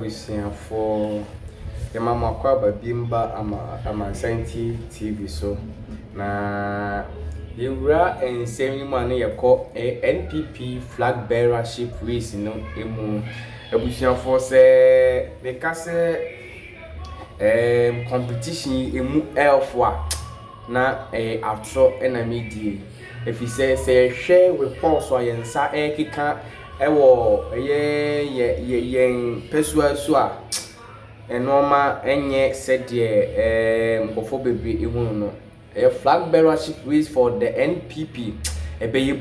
ebusia for the mama kwaba bimba ama Santi TV so na yewura ensem mu ane yekọ NPP flag bearership race no emu ebusia for se the kase competition emu elfwa na atro na medie efise se hwe reports wa yensa ekeka ewo yen pesua so a enoma enye sedie nkofo bebe ehunu no flag bearership race for the NPP ebeye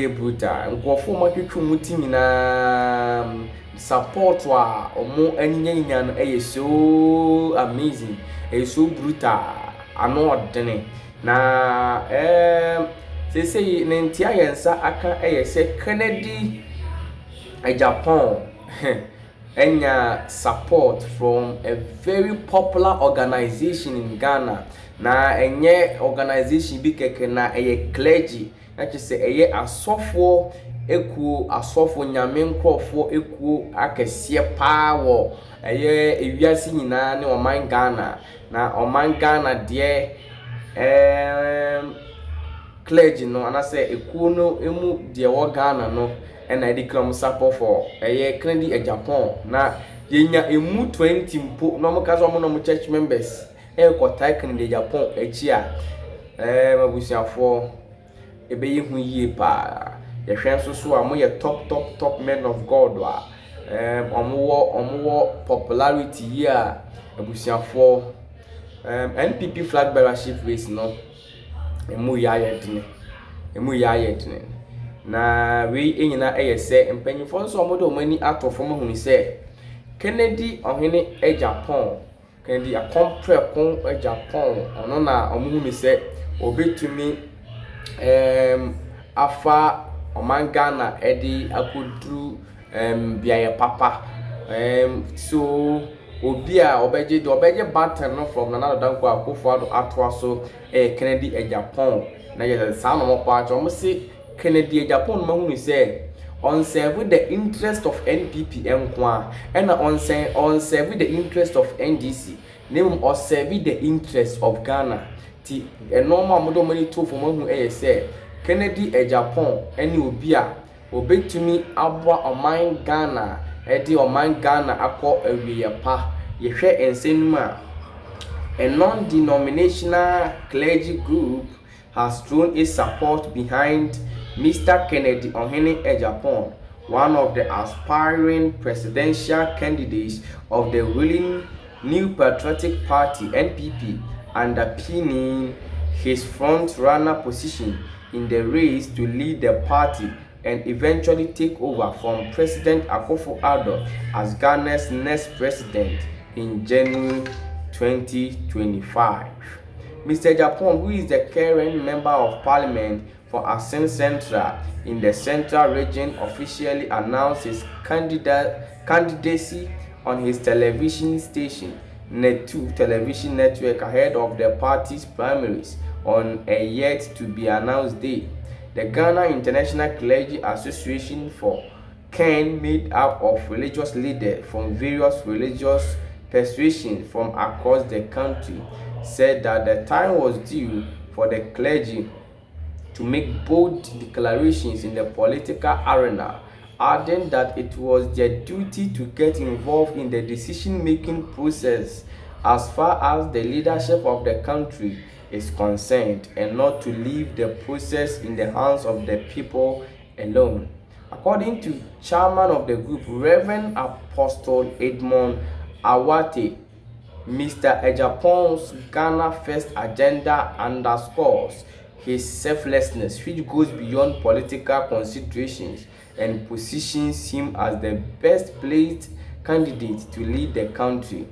brutal nkofo maketwu mutimi na support wa omo anyanya no so amazing so brutal ano odene na say nentia yensa aka say Kennedy Agyapong enya support from a very popular organization in Ghana na enye organization bi keke na Clergy na say asofo asofo nyame nkrofo ekuo akese paa wo ewiase nyina ne oman Ghana na oman Ghana de Clergy no and I say ekuo no emu de wo Ghana no and I declare support for Kennedy Agyapong na yenya emu 20 mpo no mo kaso mo no church members kotai Kennedy Agyapong echi a mabusiafo ebeyi hu yie pa yehwe so a mo ye top men of God wa omo popularity here abusiafo NPP flag bearership race no emu ya yedine na we enyina se mpanyifo nso omodo omani atofo mo hunu se Kennedy ohene Agyapong Kennedy akomprekon Agyapong ono na omuhunu se obetumi afa oman Ghana edi akodru biaye papa so obi a obeje battle no from Nana Danko Akufo-Addo atwa so Kennedy Agyapong na ye sa no mo kwa cho se Kennedy Agyapong no mahunu say on serve the interest of NPP enkwa and on serve the interest of NDC name or serve the interest of Ghana ti normal modo money to for mahunu say Kennedy Agyapong any obi a obetumi abwa oman Ghana edi oman Ghana akọ awiye pa yehwe ensenuma a non-denominational clergy group has thrown its support behind Mr. Kennedy Ohene Agyapong, one of the aspiring presidential candidates of the ruling New Patriotic Party (NPP), underpinning his front-runner position in the race to lead the party and eventually take over from President Akufo-Addo as Ghana's next president in January 2025. Mr. Agyapong, who is the current member of parliament for Asin Central in the Central region, officially announced his candidacy on his television station, Net2 television network, ahead of the party's primaries on a yet-to-be-announced day. The Ghana International Clergy Association for CAN, made up of religious leaders from various religious persuasions from across the country, said that the time was due for the clergy to make bold declarations in the political arena, adding that it was their duty to get involved in the decision-making process as far as the leadership of the country is concerned, and not to leave the process in the hands of the people alone. According to chairman of the group, Reverend Apostle Edmond Awate, Mr. Agyapong's Ghana First agenda underscores his selflessness, which goes beyond political considerations and positions him as the best placed candidate to lead the country.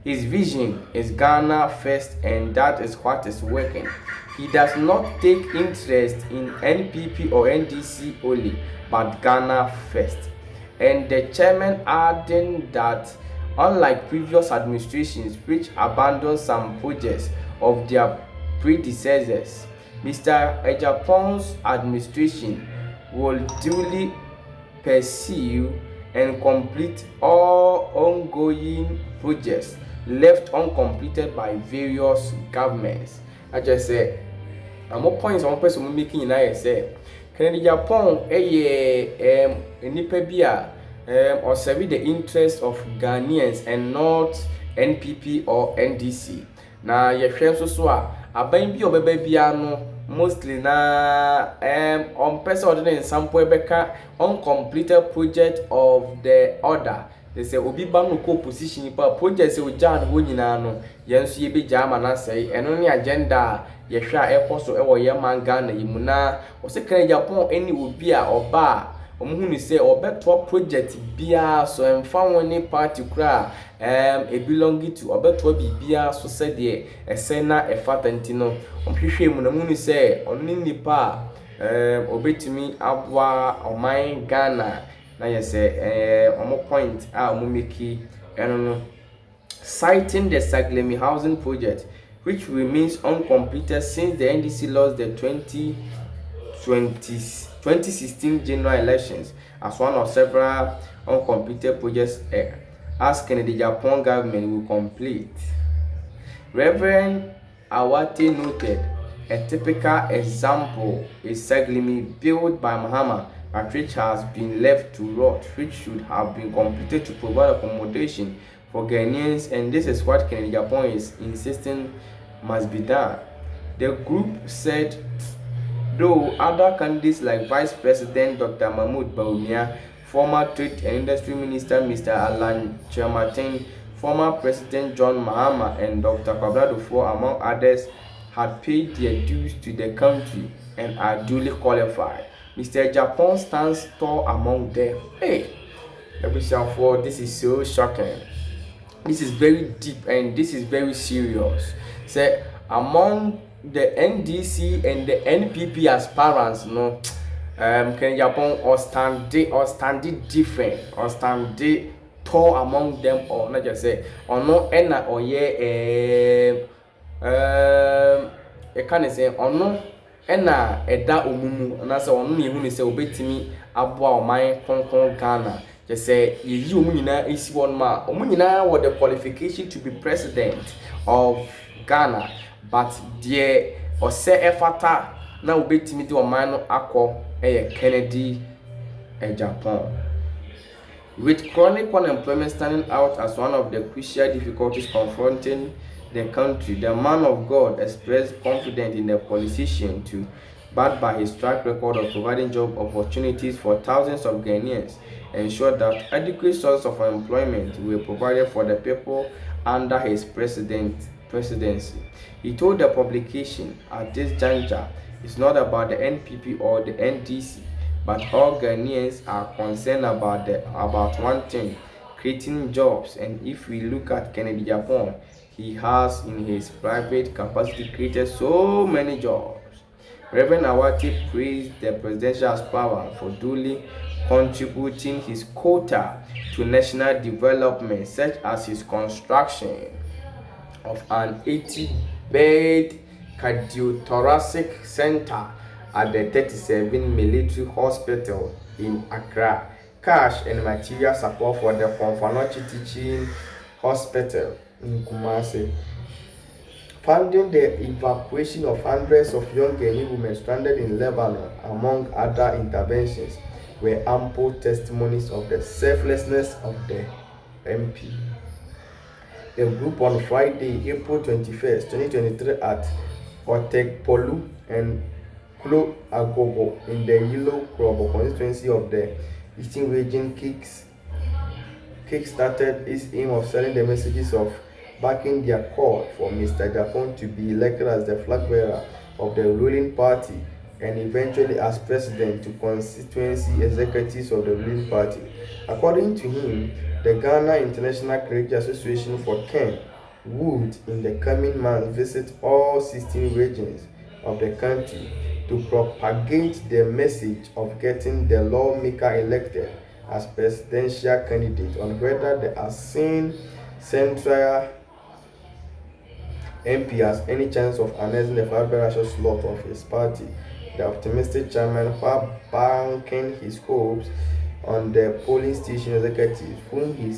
His vision is Ghana first, and that is what is working. He does not take interest in NPP or NDC only, but Ghana first. And the chairman adding that unlike previous administrations which abandoned some projects of their predecessors, Mr. Agyapong's administration will duly pursue and complete all ongoing projects left uncompleted by various governments. I just say, and more points one person making in I say, Kennedy Agyapong nipa bi or serve the interest of Ghanaians and not NPP or NDC. Na yɛhwɛ nso so a aban bi ɔbɛba bia no mostly na ɔmpɛ sɛ ɔde ne nsampo ɛbɛka uncompleted project of the order. They say obi ba no kɔ position pa project sɛ ogya no hɔ nyinaa no yɛn nso yɛbɛgya ama no asɛe. Ɛno ne agenda a yɛhwɛ a ɛkɔ so ɛwɔ yɛn man Ghana yi mu na ɔsɛ Kennedy Agyapong ɛne obi a ɔba a ɔmo hu ne sɛ ɔbɛtoa project biara so ɛmfa wɔn ne party kora a belong to ɔbɛtoa biribiara so sɛdeɛ ɛsɛ na ɛfata nti no ɔmhwehwɛ mu na mu ne sɛ ɔno ne nipa a ɔbɛtumi aboa ɔman Ghana na yɛ sɛ ɔmo point a ɔmo make ɛno no citing the Saglemi housing project which remains uncompleted since the NDC lost the 2016 general elections as one of several uncompleted projects as Kennedy Agyapong government will complete. Reverend Awate noted a typical example is Saglemi built by Mahama but which has been left to rot, which should have been completed to provide accommodation for Ghanaians, and this is what Kennedy Agyapong is insisting must be done. The group said though other candidates like Vice President Dr. Mahmoud Bawumia, former Trade and Industry Minister Mr. Alan Kyerematen, former President John Mahama, and Dr. Kwabena Duffuor, among others, had paid their dues to the country and are duly qualified. Mr. Agyapong stands tall among them. Hey, this is so shocking. This is very deep and this is very serious. Say among the NDC and the NPP aspirants, no, Kennedy Agyapong or stand different or stand tall among them, or not just say or no ena or ye can say or no ena eda omumu and that's on me who say obetimi aboa oman konkon Ghana. Just say you nyina is one ma omunyina what the qualification to be president of Ghana, but there or say efata na obetimi de oman no akọ Kennedy Agyapong. With chronic unemployment standing out as one of the crucial difficulties confronting the country, the man of God expressed confidence in the politician too, backed by his track record of providing job opportunities for thousands of Ghanaians, ensured that adequate sources of employment were provided for the people under his presidency. He told the publication, at this juncture, it's not about the NPP or the NDC, but all Ghanaians are concerned about one thing, creating jobs. And if we look at Kennedy Agyapong, he has in his private capacity created so many jobs. Reverend Awate praised the presidential aspirant for duly contributing his quota to national development, such as his construction of an 80-bed cardiothoracic center at the 37 military hospital in Accra, cash and material support for the Fonfanochi Teaching Hospital in Kumasi, funding the evacuation of hundreds of young Ghanaian women stranded in Lebanon, among other interventions, were ample testimonies of the selflessness of the MP. The group on Friday, April 21st, 2023 at Otekpolu and Klo Agogo in the Yilo Krobo constituency of the Eastern region kick-started its aim of selling the messages of backing their call for Mr. Agyapong to be elected as the flag bearer of the ruling party and eventually as president to constituency executives of the ruling party. According to him, the Ghana International Clergy Association for Ken would in the coming months visit all 16 regions of the country to propagate the message of getting the lawmaker elected as presidential candidate on whether the Asin Central MP has any chance of annexing the flag-bearer slot of his party. The optimistic chairman, while banking his hopes on the polling station executives, whom he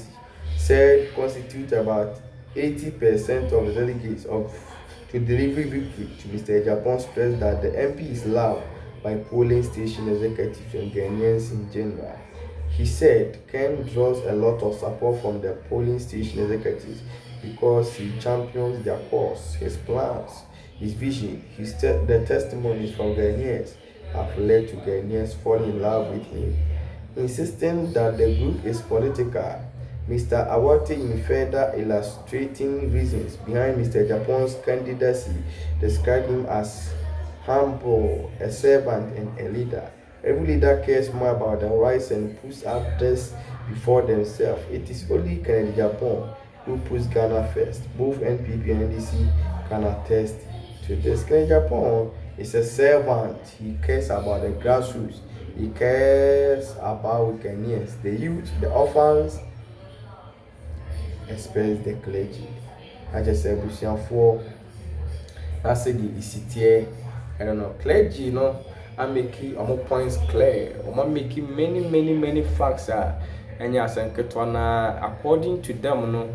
said constitute about 80% of the delegates to deliver victory to Mr. Agyapong, stressed that the MP is loved by polling station executives and Ghanaians in general. He said Ken draws a lot of support from the polling station executives because he champions their cause, his plans, his vision, the testimonies from Ghanaians have led to Ghanaians falling in love with him. Insisting that the group is political, Mr. Awate, in further illustrating reasons behind Mr. Agyapong's candidacy, described him as humble, a servant, and a leader. Every leader cares more about their rights and puts others before themselves. It is only Kennedy Agyapong who puts Ghana first. Both NPP and NDC can attest to this. Kennedy Agyapong is a servant. He cares about the grassroots. He cares about Ghanaians, the youth, the orphans, especially the clergy. I just said, Busianfo, I said the ECTA, I don't know, clergy, you know, I'm making points clear. I'm making many facts. And yes, and Ketwana, according to them, no,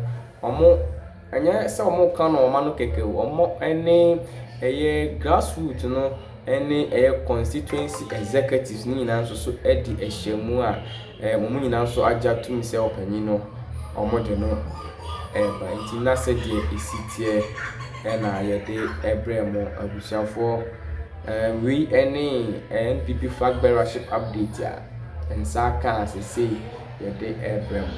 and yes, some kind of mano keke, any a grassroots, no, any a constituency executives, ni so Eddie Eshemua, Mumina so Aja to himself, and you know, or more than no, but it's not said the ECTA, and I had Ebremo, Abusianfo. We any NPP flag bearership update ya and Saka as say your day Abraham.